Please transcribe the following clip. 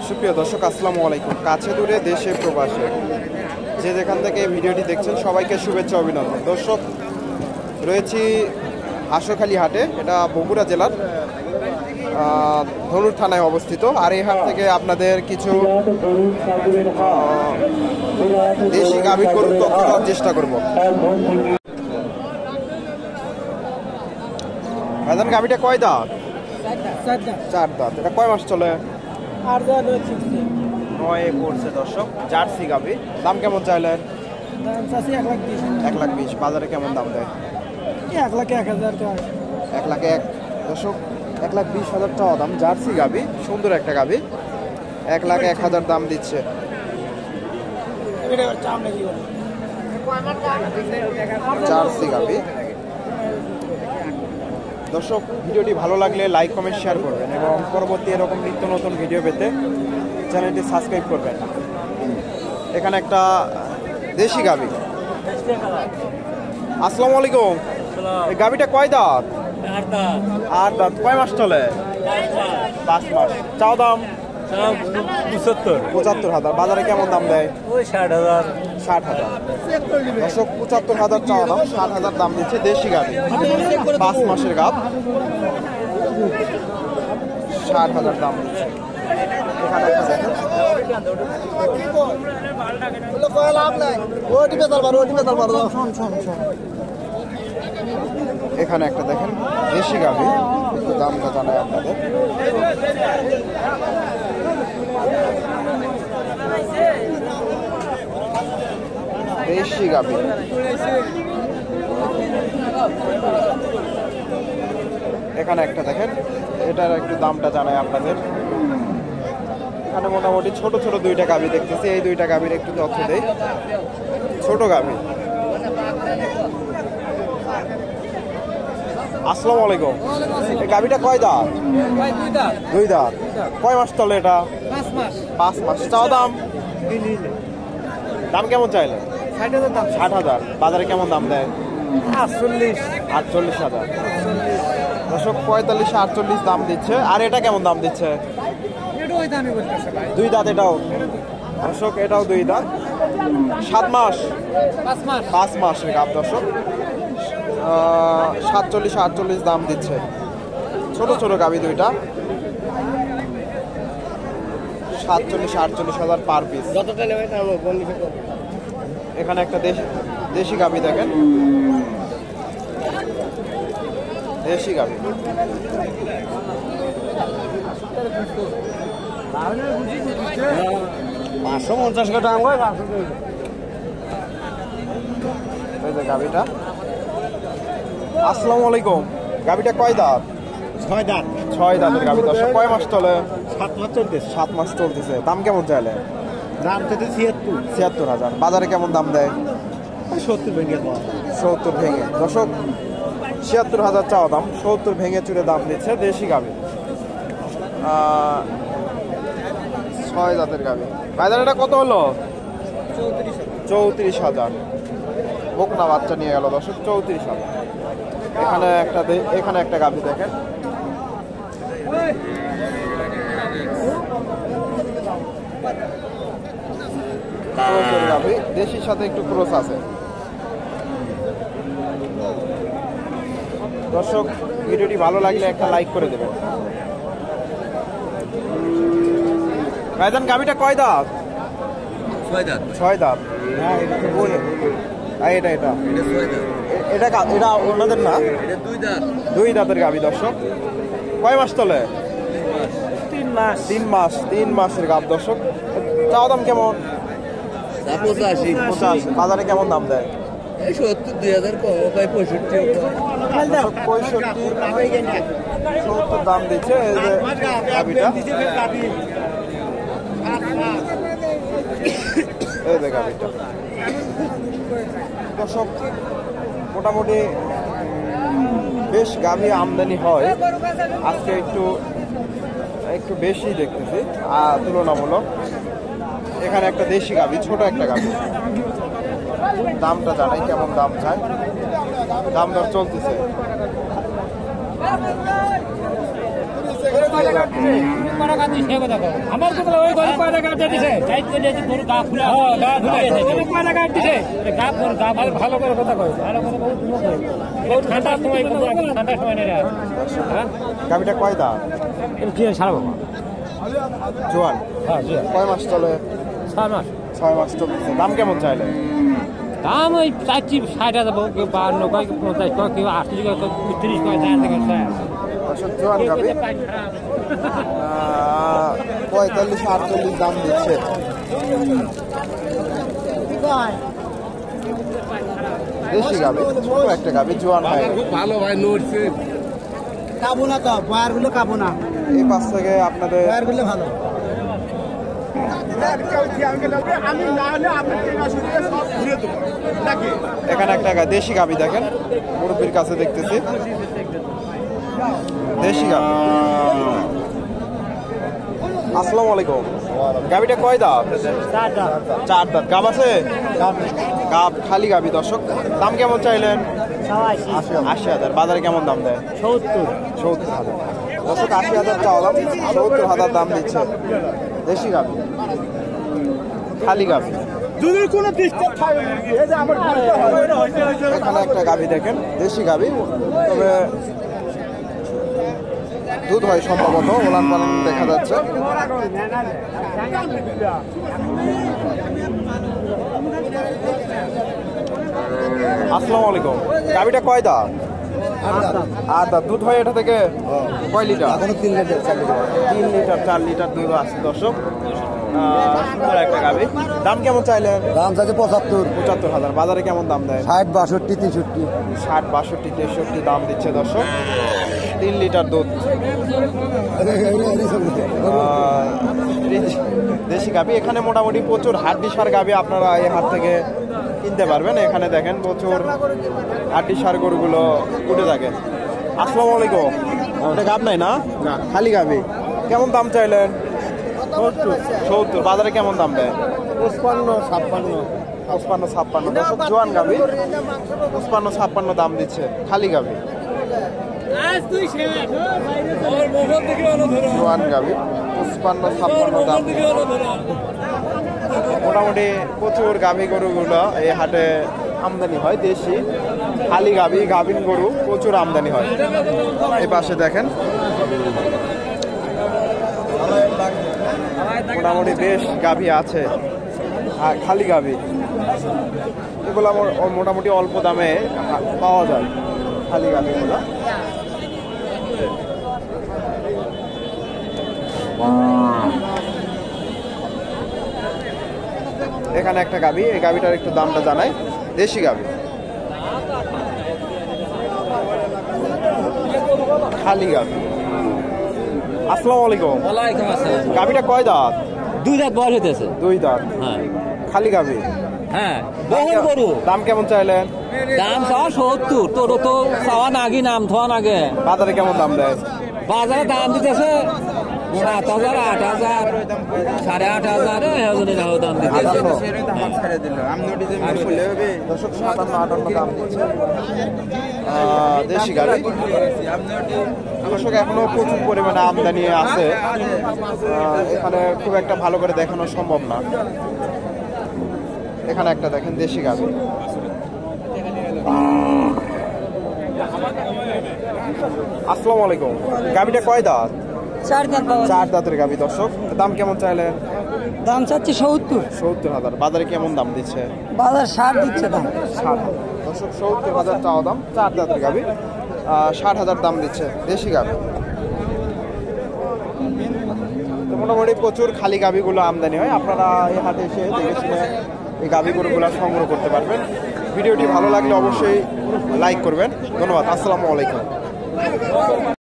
সুপ্রিয় দর্শক, আসসালামু আলাইকুম। কাছে দূরে দেশে প্রবাসে যে যেখান থেকে এই ভিডিওটি দেখছেন সবাইকে শুভেচ্ছা অভিনন্দন। দর্শক, রয়েছি হাঁসখালি হাটে, এটা বগুড়া জেলার ধনুর থানায় অবস্থিত। আর এই হাট থেকে আপনাদের কিছু দেশি গাভীর গরুর তথ্য দেওয়ার চেষ্টা করব। ভাইজান, গাভীটা কয় দাঁত? চার দাঁত। এটা কয় মাস চলে? 9 পড়ছে। দর্শক, জার্সি গাভী। দাম কেমন চাইলেন? 1,20,000। বাজারে কেমন দাম দেয়? 1,01,000। দর্শক, 1,20,000 টাকা দাম। জার্সি গাভী, সুন্দর একটা গাভী। 1,01,000 দাম দিচ্ছে। জার্সি গাভী। দর্শক, ভিডিওটি ভালো লাগলে লাইক, কমেন্ট, শেয়ার করবেন এবং পরবর্তী এরকম নিত্য নতুন ভিডিও পেতে চ্যানেলটি সাবস্ক্রাইব করবেন। এখানে একটা দেশি গাভী। আসসালামু আলাইকুম। এই গাভীটা কয় দাঁত? 8 দাঁত। কয় মাস চলে? 5 মাস। চাও দাম? 75,000। বাজারে কেমন দাম দেয়? 60,000। দর্শক, 75,000 চাওয়া দাম, 60,000 দাম দিচ্ছে। দেশি গাভী, 5 মাসের গাভ। 60,000 দাম দিচ্ছে। এখানে একটা দেখেন, এখানে একটা দেখেন দেশি গাভী। একটু দামটা জানাই আপনাদের। দেশি গাভী, এখানে একটা দেখেন, এটার একটু দামটা জানাই আপনাদের। এখানে মোটামুটি ছোট ছোট 2টা গাভী দেখতেছি। এই 2টা গাভীর একটু তথ্য দেই। ছোট গাভী। আসসালামু আলাইকুম। এই গাভীটা কয় দাঁত? 2 দাঁত। কয় মাস চলে এটা? 5 মাস। চাও দাম? দাম কেমন চাইলে? 60,000। বাজারে কেমন দাম দেয়? 48,000। দর্শক, 45-48 দাম দিচ্ছে। আর এটা কেমন দাম দিচ্ছে? 2 দাঁত এটাও। দর্শক, এটাও 2 দাঁত। 7 মাস 5 মাসের গাভ। দর্শক, 47-48 দাম দিচ্ছে। ছোট ছোট গাভী 2টা। 47-48,000 পার পিস। এখানে একটা দেশি গাভী দেখেন, দেশি গাভী। গাভীটা। আসসালামু আলাইকুম। গাভীটা কয় দাঁত? 6 দাঁত। 6 দাঁতের গাভী। দর্শক, কয় মাস চলে? 7 মাস চলতেছে। 7 মাস চলতেছে। দাম কেমন চাইলে? দাম তো 76,000। বাজারে কেমন দাম দেয়? 70 ভেঙে। 70 ভেঙে। দর্শক, 76,000 চাওয়া দাম, 70 ভেঙে চুরে দাম দিচ্ছে। দেশি গাভী, 6 দাঁতের গাভী। বাজারে এটা কত হলো? 34,000। বকনা বাচ্চা নিয়ে গেল। দর্শক, 34,000। এখানে একটা গাভী দেখেন, গাভী। দেশির সাথে একটু ক্রস আছে। দর্শক, ভিডিওটি ভালো লাগলে একটা লাইক করে দেবেন। ভাইজান, গাভীটা কয় দাঁত? 6 দাঁত। এটা ওনাদের না? 2 দাঁতের গাভী। দর্শক, কয় মাস চলে? 3 মাসের গাভ। দর্শক, চাওয়া দাম কেমন? 85। বাজারে কেমন দাম দেয়? 65-70 দাম দিচ্ছে। এই যে গাভীটা, এই যে গাভীটা। দর্শক, মোটামুটি বেশ গাভী আমদানি হয়। আজকে একটু বেশি দেখতেছি তুলনামূলক। এখানে একটা দেশি গাভী, ছোট একটা গাভী। দামটা জানাই, কেমন দাম চায়? দাম দর চলতেছে। আমার কথা ওই গরু কয়টা গাছ দিছে গরু গা খুলে কয়টা গাছ দিছে গা ভালো করে কথা কয় ভালো করে বহুত ঠান্ডা সময় ঠান্ডা সময় নেই গাভিটা কয় দাঁত? সারা বাবা জোয়ান হ্যাঁ কয় মাস চলে? 6 মাস 6 মাস চলতেছে। দাম কেমন চাইলে? দাম ওই চাচ্ছি 60 দেবো কেউ 52 কয় কেউ 50 কয় কেউ 38 কয় কেউ 30 কয় 4 থেকে 6 জোয়ান গাভি 45-48 দাম দিচ্ছে। দেশি গাভি, ছোট একটা গাভি, জোয়ান হয়। ভালো ভাই নড়ছে কাবু না তো বয়ার গুলো কাবু না এই পাশ থেকে আপনাদের বয়ার গুলো ভালো এখানে একটা দেশি গাভি দেখেন, মুরব্বীর কাছে দেখতেছি দেশি গাভি। আসসালামু আলাইকুম। গাভিটা কয় দাঁত? 4 দাঁত। গাব আছে? গাব খালি গাভি। দর্শক দাম কেমন চাইলেন? 80,000। বাজারে কেমন দাম দেয়? 70,000। দর্শক 80,000 চাওয়া দাম, 70,000 দাম দিচ্ছে। দেশি গাভি খালি গাভি। এখানে একটা গাভি দেখেন, দেশি গাভি, তবে দুধ হয় সম্ভবত, ওলান পালান দেখা যাচ্ছে। আসসালামু আলাইকুম। গাভিটা কয় দাঁত? 8 দাঁত। দুধ হয় এটা থেকে কয় লিটার? 3 লিটার 4 লিটার দুধ আছে। দর্শক সুন্দর একটা গাভি। দাম কেমন চাইলেন? দাম চাইছে 75,000। বাজারে কেমন দাম দেয়? 60 62 63 60 62 63 দাম দিচ্ছে। দর্শক 3 লিটার দুধ। দেশি গাভি। এখানে মোটামুটি প্রচুর হাড্ডি সার গাভি আপনারা এই হাট থেকে কিনতে পারবেন। এখানে দেখেন প্রচুর হাড্ডি সার গরুগুলো উঠে থাকে। আসসালামু আলাইকুম। ওটা গাভ নাই না? খালি গাভি। কেমন দাম চাইলেন? 70। বাজারে কেমন দাম দেয়? 55 56। দর্শক জোয়ান গাভি 55 56 দাম দিচ্ছে। খালি গাভি জোয়ান গাভি 55 56 দাম। মোটামুটি প্রচুর গাভি গরুগুলো এই হাটে আমদানি হয়। দেশি খালি গাভি, গাভিন গরু প্রচুর আমদানি হয়। এই পাশে দেখেন মোটামুটি বেশ গাভি আছে, আর খালি গাভি এগুলো মোটামুটি অল্প দামে পাওয়া যায়। খালি গাভিগুলো এখানে একটা গাভি, এই গাভিটার একটু দামটা জানাই। দেশি গাভি খালি গাভি। আসসালামু আলাইকুম। ওয়ালাইকুম আসসালাম। গাভিটা কয় দাঁত? 2 দাঁত বয়স হইতেছে। 2 দাঁত। হ্যাঁ খালি গাভি। হ্যাঁ বহু গরু। দাম কেমন চাইলেন? দাম চাওয়া 70। তোর তো চাওয়া নাগি নাম থাওয়া নাগে। বাজারে কেমন দাম দেয়? বাজারে দাম দিতেছে 7,000 8,000 8,500 দাম দিতেছে। দর্শক 57-58 দাম দিচ্ছে দেশি গাভি। দর্শক এখনো প্রচুর পরিমাণে আমদানি আছে, এখানে খুব একটা ভালো করে দেখানো সম্ভব না। এখানে একটা দেখেন দেশি গাভি। আসসালামু আলাইকুম। গাভিটা কয় দাঁত? 4 দাঁত বাবা। 4 দাঁতের গাভি। দর্শক দাম কেমন চাইলেন? দাম চাচ্ছি 70। 70,000। বাজারে কেমন দাম দিচ্ছে? বাজার 60 দিচ্ছে দাম। 60,000। দর্শক 70,000 চাওয়া দাম। 4 দাঁতের গাভি 60,000 দাম দিচ্ছে দেশি গাভি। তো মোটামুটি প্রচুর খালি গাভিগুলো আমদানি হয়। আপনারা এই হাটে এসে দেখে শুনে এই গাভিগুলোগুলো সংগ্রহ করতে পারবেন। ভিডিওটি ভালো লাগলে অবশ্যই লাইক করবেন। ধন্যবাদ। আসসালামু আলাইকুম।